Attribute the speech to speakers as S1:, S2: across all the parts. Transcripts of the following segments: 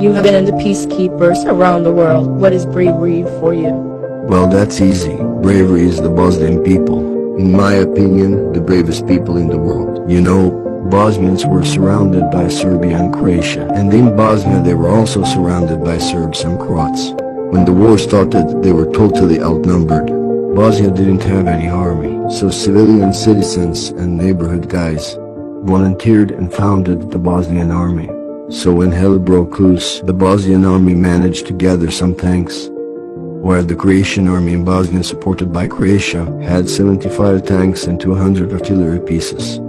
S1: You have been in the peacekeepers around the world. What is bravery for you?
S2: Well, that's easy. Bravery is the Bosnian people. In my opinion, the bravest people in the world. You know, Bosnians were surrounded by Serbia and Croatia, and in Bosnia they were also surrounded by Serbs and Croats. When the war started, they were totally outnumbered. Bosnia didn't have any army, so civilian citizens and neighborhood guys volunteered and founded the Bosnian army. So when hell broke loose, the Bosnian army managed to gather some tanks, while the Croatian army in Bosnia, supported by Croatia, had 75 tanks and 200 artillery pieces.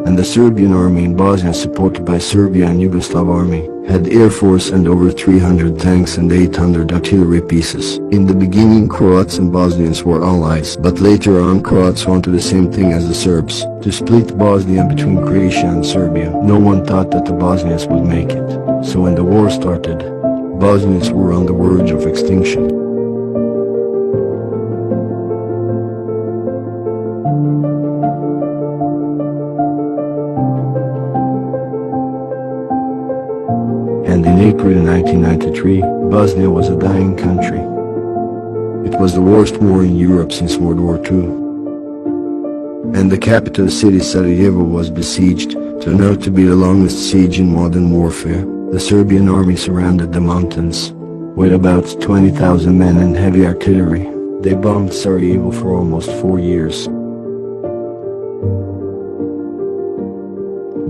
S2: And the Serbian army in Bosnia, supported by Serbia and Yugoslav army, had air force and over 300 tanks and 800 artillery pieces. In the beginning, Croats and Bosnians were allies, but later on Croats wanted the same thing as the Serbs, to split Bosnia between Croatia and Serbia. No one thought that the Bosnians would make it. So when the war started, Bosnians were on the verge of extinction. And in April 1993, Bosnia was a dying country. It was the worst war in Europe since World War II. And the capital city Sarajevo was besieged, turned out to be the longest siege in modern warfare. The Serbian army surrounded the mountains with about 20,000 men and heavy artillery. They bombed Sarajevo for almost 4 years.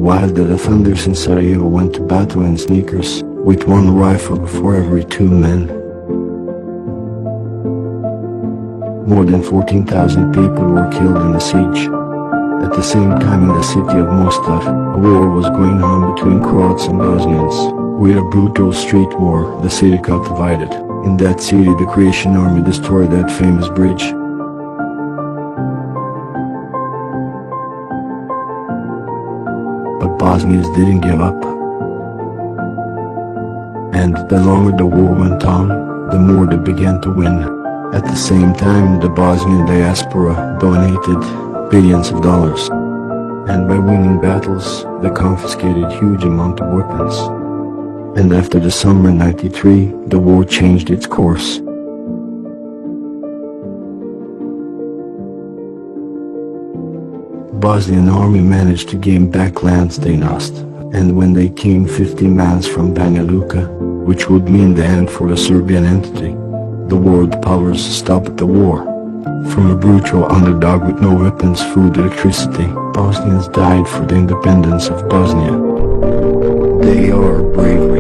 S2: While the defenders in Sarajevo went to battle in sneakers, with one rifle for every 2 men. More than 14,000 people were killed in the siege. At the same time, in the city of Mostar, a war was going on between Croats and Bosnians. With a brutal street war, the city got divided. In that city, the Croatian army destroyed that famous bridge. But Bosnians didn't give up. And the longer the war went on, the more they began to win. At the same time, the Bosnian diaspora donated billions of dollars. And by winning battles, they confiscated huge amount of weapons. And after the summer '93, the war changed its course. Bosnian army managed to gain back lands they lost, and when they came 50 miles from Banja Luka, which would mean the end for the Serbian entity, the world powers stopped the war. From a brutal underdog with no weapons, food, electricity, Bosnians died for the independence of Bosnia. They are brave